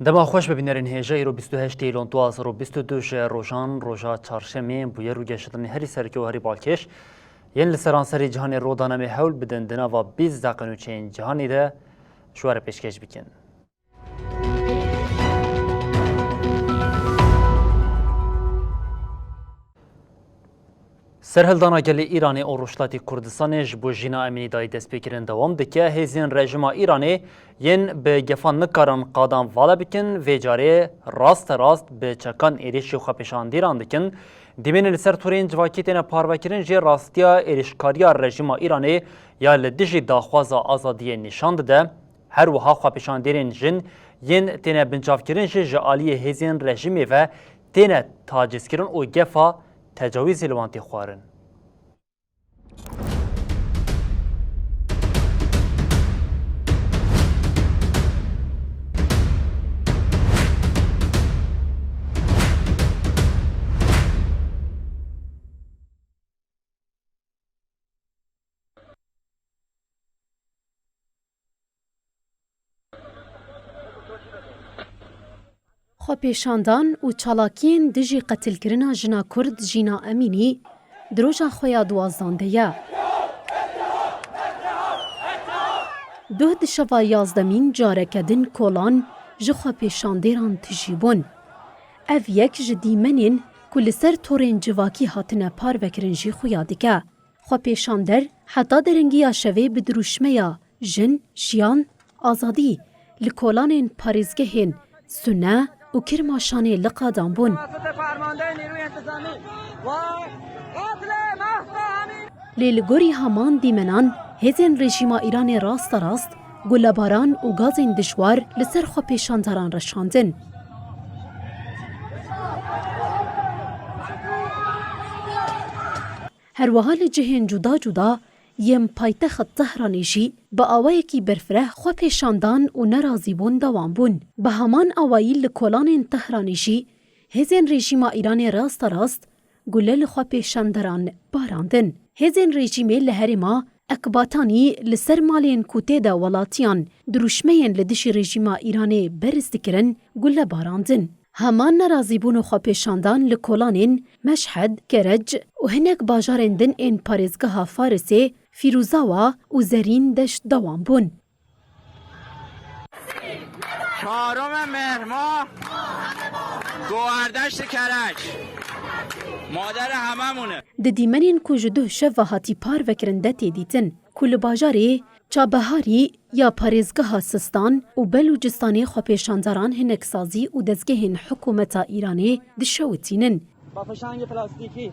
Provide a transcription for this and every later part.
دما خوش ببینرین هجا ایرو 28 ایلون 2022 روزان روزا چهارشنبه بوی رو گشتن هری سرکی و هری بالکش ین لسرانسری جهان رودانه هول بدن دنا و 20 دقیقه چین جهانی ده شوار پیشکش بکن. سرهلدانا گلی ایرانی و روشلاتی کردستان جبو جینا امینی دای دست بکرن دوام دکه هزین رژیم ایرانی ین به گفان نکارن قادم والا بکن و جاره راست به چکان ایریش خوابشان دیران دکن دیمین لسر تورین جواکیتین پاروکرین جی راستیا ایریشکاریا رژیم ایرانی یا لدیجی داخواز آزادی نشان ده هر وها خوابشان دیرین جن ین تینه بنچافکرین جی عالی هزین رژیمی و تینه تاجیزکرین و گفا تجاویز لوانتی خوارن. خو پیشاندان و چالاکین دجی قتل کرنا جنا کرد جینا امینی دروژا خویا دوازدانده یا. دو دشوا یازدمین جارکدن کولان جخوا پیشاندیران تجیبون. اف یک جدیمنین کل سر تورین جواکی هاتنه پار وکرن جی خویا دیگه. خو پیشاندر حتا درنگی شوی بدروشمه یا جن، جیان، آزادی لکولانین پاریزگهین سنه و کرماشانه لقادان بون. لیلگوری همان دیمنان هزین رژیم ایران راست گلباران و گازین دشوار لسر خو پیشانداران رشاندن. هر وحال جهن جدا یم پایتخت تهرانیشی با آوایی کی برفره خو پیشاندان و نرازی بون دوام بون. به همان آوایی لکولان تهرانیشی هزین رژیم ایران راست گلل خو پیشانداران باراندن. هزین رژیم لهرما اکباتانی لسر مالین کوته دا ولاتیان دروشمین لدش رژیم ایران برزدکرن گل باراندن. همان نرازی بون و خو پیشاندان لکولانین مشهد، کرج و هنک باجارندن این پارزگاه فارسی فیروزاوا و زرین دشت دوام بون. چهارم مهر ماه گوهردشت کرج مادر هممونه. دیمنین کوجدو شو هاتی پار وکرنده تیدیتن کل باجاری چابهاری یا پارزگاه سستان و بلوچستانی خو پیشانداران هنک سازی و دزگهن حکومت ایرانی دشوتینن. با فشنگ پلاستیکی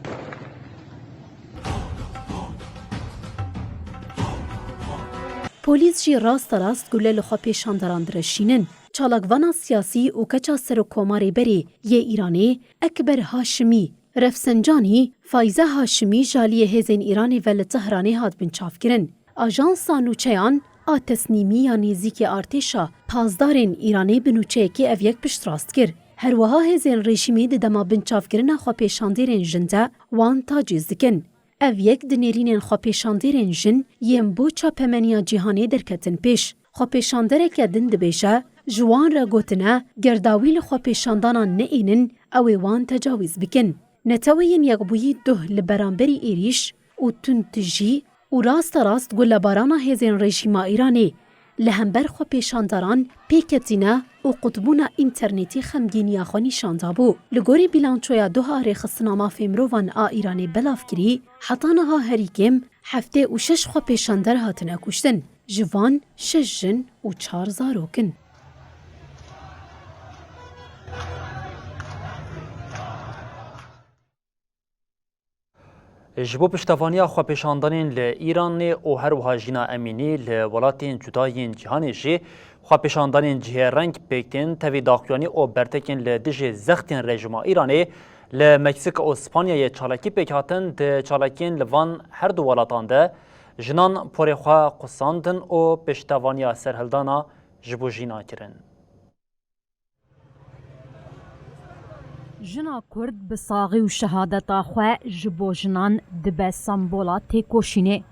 پولیس جی راست گلل خو پیشانداران درشینن. چالاکوانا سیاسی و کچا سر کوماری بری یه ایرانی اکبر هاشمی رفسنجانی فایزه هاشمی جالی هزین ایرانی ول تهرانی هات بنچاف کرن. آژانس سانوچهان آتسنیمی یا نیزیک ارتشا پازدارین ایرانی بنوچه که او یک پشت راست کر. هر وها هزین رژیمی دما بنچاف کرن خو پیشاندارین جنده وان تاجیز دکن. او یک دنیرین خو پیشاندارین جن یم بو چاپمنیا جهانی درکتن پیش. خو پیشانداره که دن دبیشه جوان را گوتنه گرداویل خو پیشاندانا نئینن او وان تجاویز بکن. نتوین یک بویی ده لبرانبری ایریش و تنتجی و راست گل بارانا هزین رژیم ایرانی لهمبر خو پیشانداران پیکتینه و قطبونا اینترنتی خمگینی خو نشانده بو. لگوری بیلانچویا دوها رخصنامه فیمروان ایرانی بلاف کری حتانها هریکم هفته و 6 خو پیشاندار هاتنه کشتن. جوان 6 جن و 4 زاروکن. جبو پشتوانیا خو پیشاندانین ل ایران او هر وها جینا امینی ل ولاتین جدایین جهانی جی خو پیشاندانین جه رنگ پکتین توی داخلانی او برتکین ل دج زختین رژیم ایرانی ل مکزیک او اسپانیا چالاکی پکاتن د چالاکین لوان هر دو ولاتان ده جنان پورخوا قساندن او پشتوانیا سرهلدانا جبو جینا کرن. جنا کرد به ساغی و شهادت آخواه جبو جنان دبه سمبولا تیکوشینه.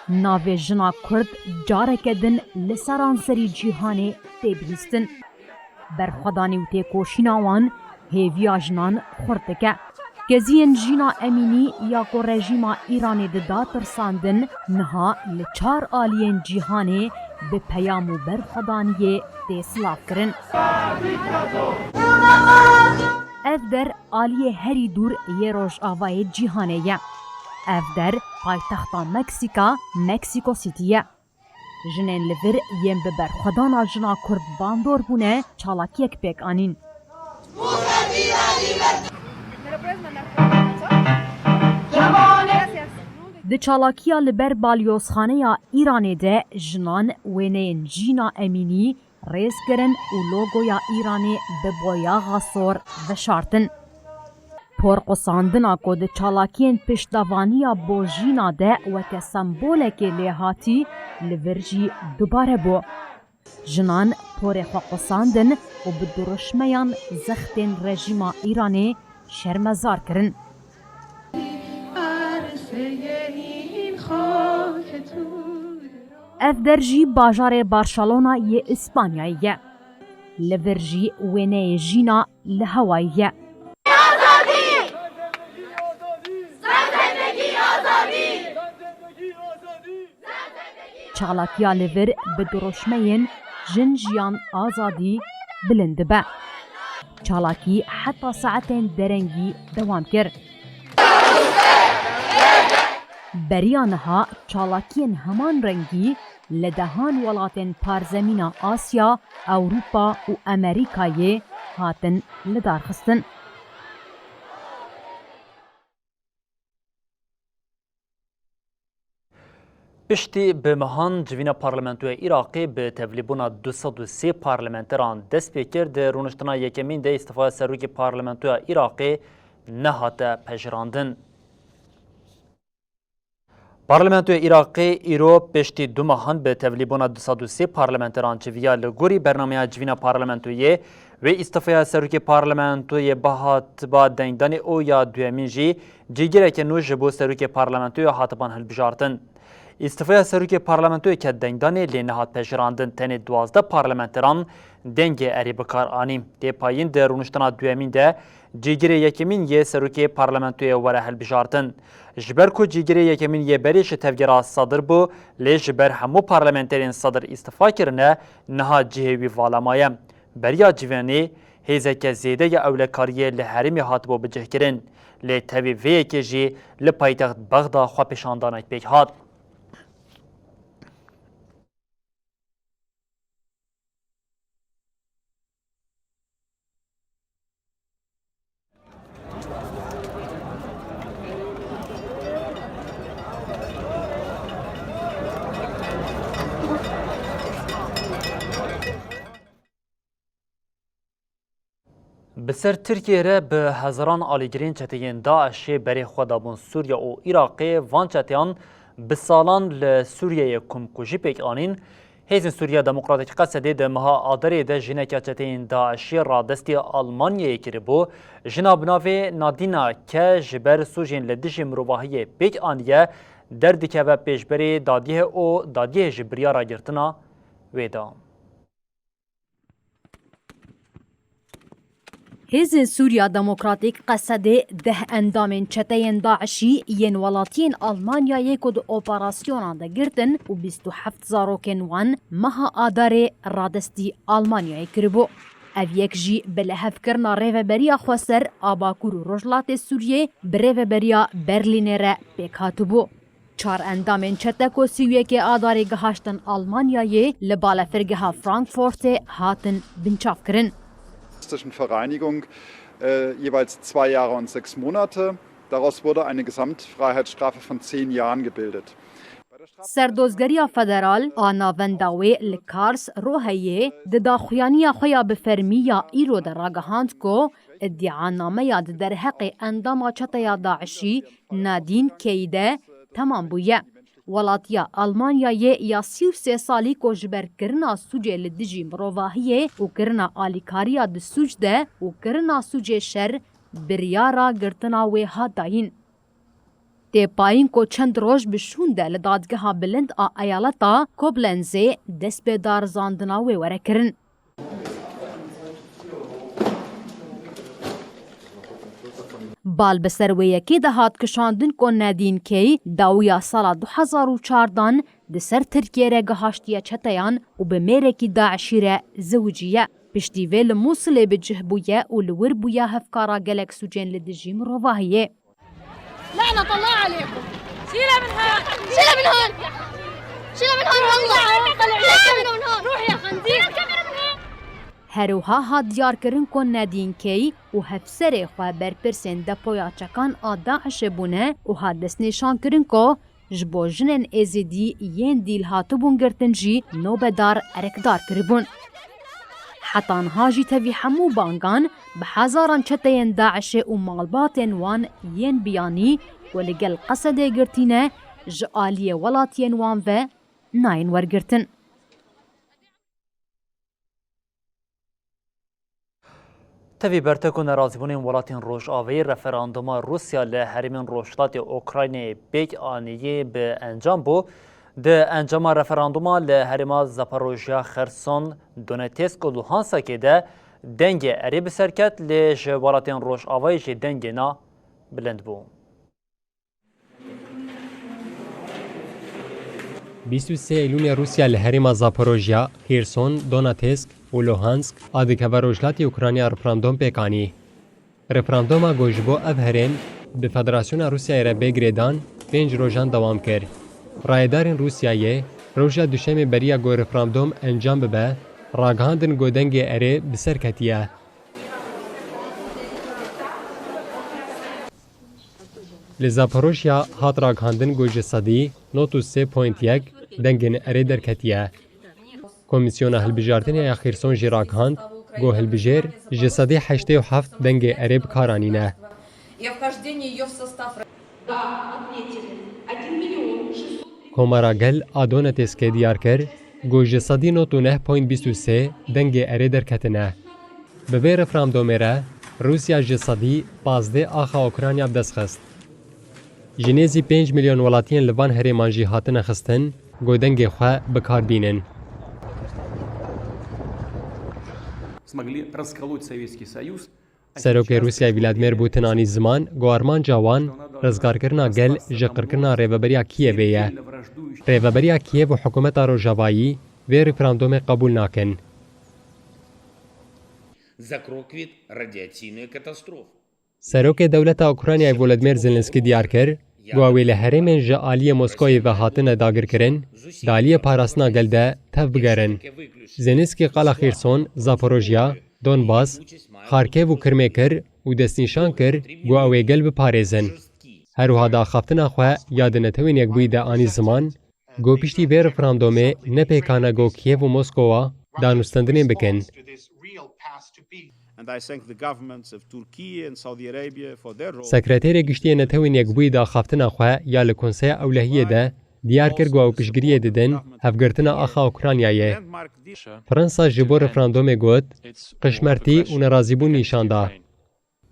ناوê jina Kurd careke din li seranserî cîhanê tê bihîstin. Berxwedanî û têkoşîna wan hêviya jinan xurt dike. Geziyên jîna Emînî ya ku rejîma Îranê dida tirsandin niha li 4 aliyên cîhanê bi peyam û berxwedaniyê tê silav kirin. Ev der aliyê herî dûr yê Rojavayê cîhanê ye. Ev der paytexta Meksîka, Meksîko City ye. Jinên li vir yên bi berxwedana jina Kurd bandor bûne çalakiyek pêk anîn. Di çalakiya li ber balyozxaneya Îranê de jinan wêneyên Jîna Emînî rêz kirin û logoya Îranê bi boyaxa sor veşartin. Porqusandina ku di çalakiyên piştevaniya bojîna de weke sembolekê lêhatî li vir jî dubare bû. Jinan porê xwe qusandin û bi duruşmeyan zextên rejîma Îranê şermezar kirin. Ev der jî bajarê Barcelona yê İspanyayê ye. Li vir jî wêneyê jîna li hewayê ye. Çalakiya li vir bi duruşmeyên jin jiyan azadî bilind dibe. Çalakî heta saetên derengî dewam kir. Beriya niha çalakiyên heman rengî li dehan welatên parzemîna Asya, Ewropa û Amerîkayê hatin lidarxistin. Piştî bi mehan civîna parlamentoya Iraqê bi tevlîbûna 203 parlamenteran dest pê kir di rûniştina yekemîn de îstîfaya serokê parlamentoya Iraqê nehate pejirandin. Parlamentoya Iraqê îro piştî du mehan bi tevlîbûna 203 parlamenteran civiya li gorî bernameya civîna parlamentoyê wê îstîfaya serokê parlamentoyê bahatiba dengdanê o ya duyemîn jî cîgireke nû ji bo serokê parlamentoya hatiban hilbijartin. İstîfaya serokê parlamentoyê ke dengdanê lê nehat pejirandin tenê 12 parlamenteran dengê erê bikar anî. Tê payîn de rûniştina duyemîn de cîgirê yekemîn yê serokê parlamentoyê were hilbijartin. Ji ber ku cîgirê yekemîn yê berê ji tevgera Sadir bû, lê ji ber hemû parlamenterên Sadir îstîfa kirine niha cihê wî valamaye. Beriya civînê hêzeke zêde ya ewlekariyê li herêmê hatibû bicihkirin. Lê tevî vê yekê jî li paytext Bexda xwepêşandanek pêk hat. Bi ser Tirkiye re bi hezaran alîgirên çeteyên Daişê berê xwe dabûn Sûriya û Iraqê van çeteyan bi salan li Sûriyeyê komkujî pêk anîn. Hêzên Sûriya Demokratîk Qesedê di meha Aderê de jineka çeteyên Daişê radestî Almanyayê kiribû. Jina bi navê Nadîna Ke ji ber sûcên li dijî mirovahiyê pêk aniye derdikeve pêşberê dadiyê û dadiyê ji biryara girtina wê da. Hêzên Sûriya Demokratîk Qesedê deh endamên çeteyên Daişî yên welatiyên Almanyayê ku di operasyona de girtin û 27 zarokên wan meha Aderê radestî Almanyayê kiribû. Ev yek jî bi lehevkirina rêveberiya xweser a Bakur û Rojhilatê Sûriyê bi rêveberiya Berlînê re pêk hatibû. Çar endamên çete ku sîwiyekê Aderê gihaştin Almanyayê li balafirgeha Frankfurtê hatin binçav kirin. Vereinigung jeweils 2 Jahre und 6 Monate. Daraus wurde eine Gesamtfreiheitsstrafe von 10 Jahren gebildet. Serdozgeriya federal a navenda wê li Kars Roheyê di daxuyaniya xwe ya bi fermiya îro de ragihand ku iddianameya di derheqê endama çeteya Daişî Nadîn Keyî de temam bûye. Welatiya Almanyayê ya 33 salî ku ji ber kirina sûcê li dijî mirovahiyê û kirina alîkariya di sûc de û kirina sûcê şer biryara girtina wê hat dayîn. تê payîn ku çend roj bi şûn de li dadgeha bilind a eyaleta Koblenzê dest bi darizandina wê were kirin. Bal bi ser wê yekê de hat kişandin ku Nedîn Key dawiya sala 2014 di ser Tirkiye re gihaştiye çeteyan û bi mêrekî Daişî re ziwiciye. Piştî vê li Musilê bi cih bûye û li wir bûye hevkara gelek sûcên li dijî mirovahiyê. لعنة الله عليكم شيلها من هون شيلها من هون شيلها من هون والله شيلها من هون روح يا خنزير الكاميرا من هون Herûha hat diyarkirin ku Nedîn Key û hevserê xwe berpirsên depoya çekan a Daişê bûne û hat destnîşankirin ku ji bo jinên êzîdî yên dîl hatibûn girtin jî nobedar erekdar kiribûn. Heta niha jî tevî hemû bangan bi hezaran çeteyên Daişê û malbatên wan yên biyanî ku li gel Qesedê girtîne ji aliyê welatiyên wan ve nayên wergirtin. Tevî bertekû nerazîbûnên welatên Rojavayê referanduma Rusya li herêmên Rojhilatê Ukraynayê bêk aniyê bi encam bû. Di encama referanduma li herêma Zaporojya, Xerson, Donetsk û Luhanskê de dengê erê bi ser ket lê ji welatên Rojavayê jî dengê na bilind bû. 23 Eylûlê Rusya li herêma Zaporojya, Xerson, Donetsk û Luhansk a dikeve Rojhilatê Ukrayna referandum pêkanî. Referanduma got ji bo ev herêm bi Federasyona Rusyayê re bêgirêdan 5 rojan dewam kir. Rayedarên Rusyayê roja duşemê beriya got referandum encam bibe, ragihandin got dengê erê bi ser ketiye. Li Zaporojya hat ragihandin got ji sedî 93.1 dengên erê derketiye. Komîsyona Hilbijartinê ya Xerson jî ragihand got hilbijêr ji sedî 87 dengê erê bikaranîne. Komara gel a Donetskê diyar kir got ji sedî 99.23 dengê erê derketine. Bi vê referandumê re Rusya ji sedî 15 axa Ukrayna bi dest xist. Ji nêzî 5 milyon welatiyên li van herêman jî hatine xistin got dengê xwe bikarbînin. Serokê Rusyayê Vladimir Putin anî ziman got armanca wan rizgarkirina gel ji qirkirina rêveberiya Kiyevê ye. Rêveberiya Kiyev û hikûmeta Rojavayî vê referandumê qebûl nakin. Serokê Dewleta Ukraynayê Volodymyr Zelenskî diyar kir got wê li herêmên ji aliyê Moskowê ve hatine dagirkirin, di aliyê parastina gel de tev bigerin. Zelenskî qala Xerson, Zaporojya, Donbas, Xarkiv û Kirmê kir û destnîşan kir got ew ê gel biparêzin. Herûha daxaftina xwe ya di netewên yekbûyî de anî ziman, got piştî vê referandumê nepêkane got Kiev û Moskowa danûstandinê bikin. Sekreterê Giştiyê Netewên Yekbûyî daxaftina xwe ya li Konseya Ewlehiyê de diyar kir got ew piştgiriyê didin hevgirtina axa Ukraynayê. Fransa ji bo referandumê got qişmertî û nerazîbûn nîşanda.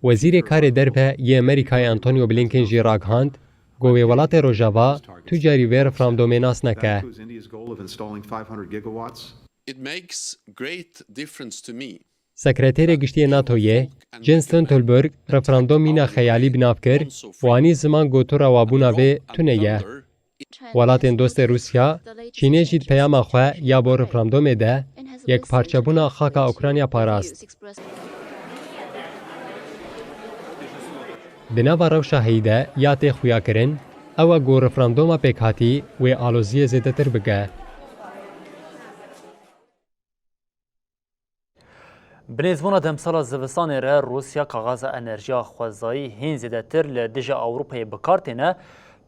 Wezîrê Karê Derve yê Amerîkayê Antonio Blinken jî ragihand got wê welatê Rojava tu carî vê referandumê nas neke. Sekreterê Giştiyê NATOyê Jens Stoltenberg referandum mîna xeyalî binav kir û anî ziman gotura wabûna vê tune ye. Welatên dostê Rusya, Çînê jî peyama xwe ya bo referandumê de yekparçebûna xaka Ukrayna parast. Di nava rewşa heyî de ya tê xuyakirin, ew e got referanduma pêkhatî wê aloziyê zêdetir bike. Binêzbûna demsala zivistanê re Rusya kaxaza enerjiya xwezayî hên zêdetir li dijî Ewropayê bikartîne.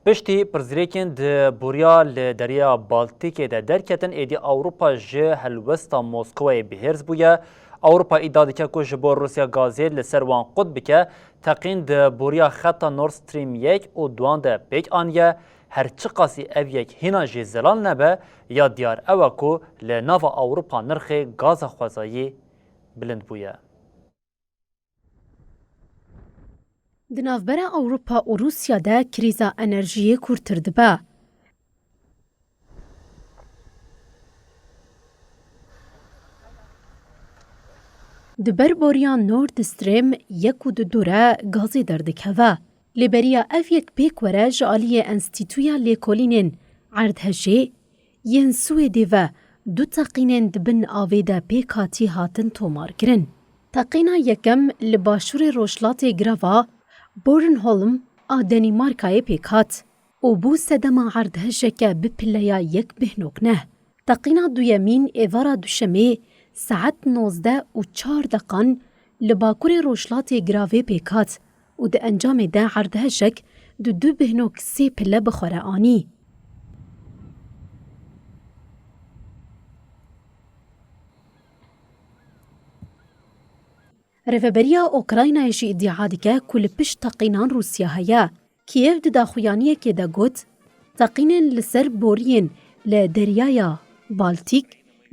Piştî pirzirêkên di bûriya li Derya Baltîkê de derketin êdî Ewropa ji helwesta Moskowayê bihêrz bûye. Ewropa îdia dike ku ji bo Rusya gazê li ser wan qut bike, teqîn di bûriya xeta Nord Stream 1 û 2 de pêk aniye. Her çi qasî ev yek hîna jê zelal nebe ya diyar ew e ku li nava Ewropa nirxê gaza xwezayî bilind bûye. Di navbera Ewropa û Rûsya de krîza enerjiyê kûrtir dibe. Di ber boriya Nord Stream 1 û 2 re gazê derdikeve. Lêberiya ev yek pêk were ji aliyê Enstîtuya Lêkolînên Erdhejê yên Swêdê ve du teqînên dibin avê de pêk hatî hatin tomarkirin. Teqîna yekem li başûrê rojhilatê Greva Bornholm a Denîmarkayê pêk hat û bû sedema erdhejeke bi pilleya yek bêhnok ne. Teqîna duyemîn êvara duşemê saet 19 û 4 deqan li bakurê rojhilatê Gravê pêk hat û di encamê de erdhejek di du bêhnok sê pille bi xwe re anî. Rêveberiya Ukraynayê jî îddia dike ku li pişt teqînan Rûsya heye. Kiev di daxuyaniyekê de got, teqînên li ser boriyên li Deryaya Baltîk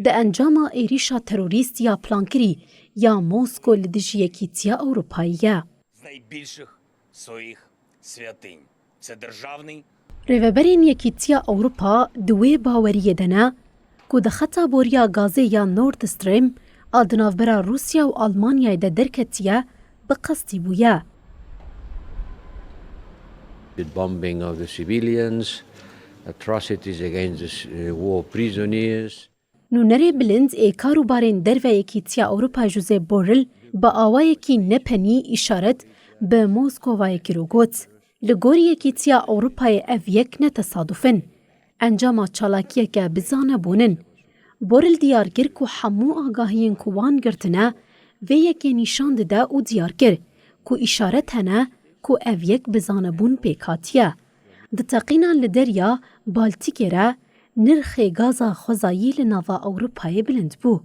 di encama êrîşa terorîst ya plankirî ya Mosko li dijî Yekîtiya Ewropayî ye. З найбільших своїх святинь. Це державний Rêveberên Yekîtiya Ewropa di wê baweriyê de ne ku di xeta boriya gazê ya Nord Stream a di navbera Rûsya û Almanyayê de derketiye bi qestî bûye. The bombing of the civilians, atrocities against the war prisoners. Nûnerê bilind ê karûbarên derve Yekîtiya Ewropa Josep Borrell bi awayekî nepenî îşaret bi Moskowayê kir û got. Li gorî Yekîtiya Ewropayê ev yek ne tesadufin. Encama çalakiyeke bizane bûnin. Borrell diyar kir ku hemû agahiyên ku wan girtine vê yekê nîşan dide û diyar kir ku îşaret hene ku ev yek bizanebûn pêk hatiye. Di teqînan li derya Baltîkê re nirxê gaza xwezayî li nava Ewropayê bilind bû.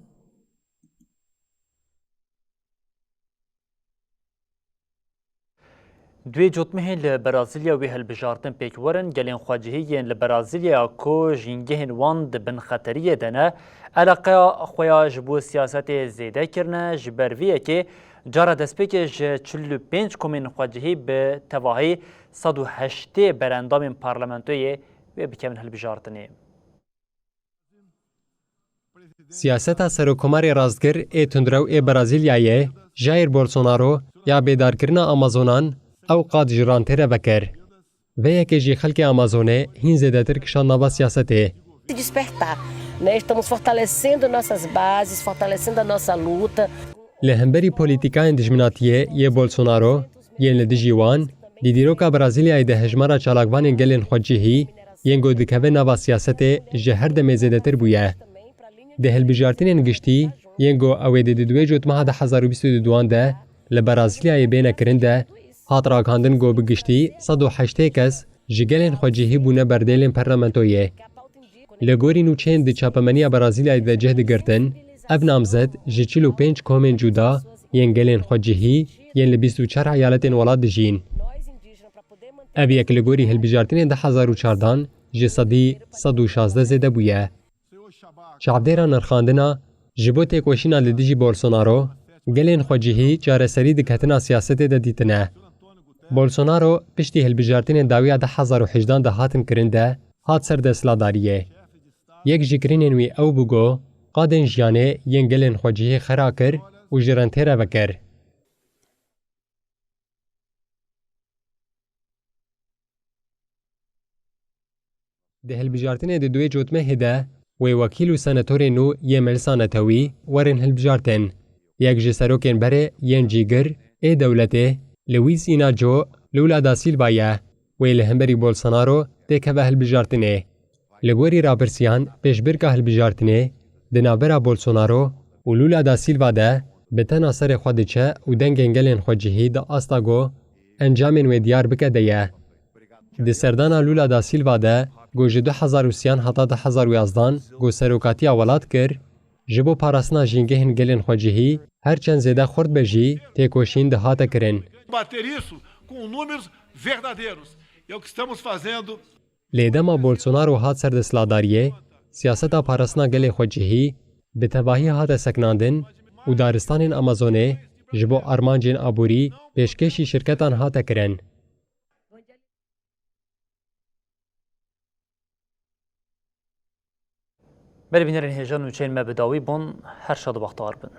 دوێ جوتمehên li Brazîlya wê hilbijartin pêk werin gelên xwecihî li Brazîlya ku jîngehên wan di bin xeteriyê de ne eleqeya xwe ya ji bo siyasetê zêde kirine ji ber vê yekê cara destpêkê ji 45 komên xwecihî bi tevahî 108 berendamên parlamentoyê wê bikevin hilbijartinê. Siyaseta Serokkomarê Rastgir ê tundrew ê Brazilyayê Jair Bolsonaro ya bêdarkirina Amazonan ew qad ji rantê vekir. Vê yekê jî xelkê Amazonê hîn zêdetir kişan nava siyasetê. Despertar, né? Estamos fortalecendo nossas bases, fortalecendo a nossa luta. Li hemberî polîtîkayên dijminatiyê yê Bolsonaro yên li dijî wan di dîroka Brazilyayê de hejmara çalakvanên gelên xwecihî yên got dikeve nava siyasetê ji her demê zêdetir bûye. Di hilbijartinên giştî yên got ew ê di duê cotmeha 2022 de li Brazilyayê bêne kirin de hat rakandin got bi giştî 108 kes ji gelên xwecihî bûne berdêlên parlamentoyê. Li gorî nûçeyên di çapemeniya Brazilyayê de cih digirtin, ev namzed ji 45 komên cuda yên gelên xwecihî yên li 24 eyaletên welat dijîn. Ev yek li gorî hilbijartinên 2014 ji sedî 116 zêde bûye. Çavdêra nirxandina ji bo têkoşîna li dijî Bolsonaro, gelên xwecihî careserî diketina siyasetê de dîtine. Bolsonaro piştî hilbijartinên dawiya 2018 de hatin kirin de hat ser destladariyê. Yek ji kirînên wî ew bû got qadên jiyanê yên gelên xwecihî xera kir û ji rentê re vekir. Di hilbijartinê di duê cotmehê de wê wekîl û senatorên nû yê Melisa Netewî werin hilbijartin. Yek ji serokên berê yên cîgir ê dewletê Luiz Inácio Lula da Silva ye wê li hemberî Bolsonaro têkeve hilbijartinê. Li gorî rapirsiyan pêşbirka hilbijartinê di navbera Bolsonaro û Lula da Silva de bi tena serê xwe diçe û dengên gelên xwecihî di asta got encamên wê diyar bike de ye. Di serdana Lula da Silva de got ji 2003 heta 2011 got serokatiya welat kir ji bo parastina jîngehên gelên xwecihî her çend zêde xurt be jî têkoşîn dihate kirin. Lêdema Bolsonaro hat ser destladariyê, siyaseta parastina gelê xwecihî bi tevahî hate seknandin û daristanên Amazonê ji bo armancên aborî pêşkêşî şirketan hate kirin. Berê bînerên hêjan û çên me bi dawî bûn her şad û bextewar bin.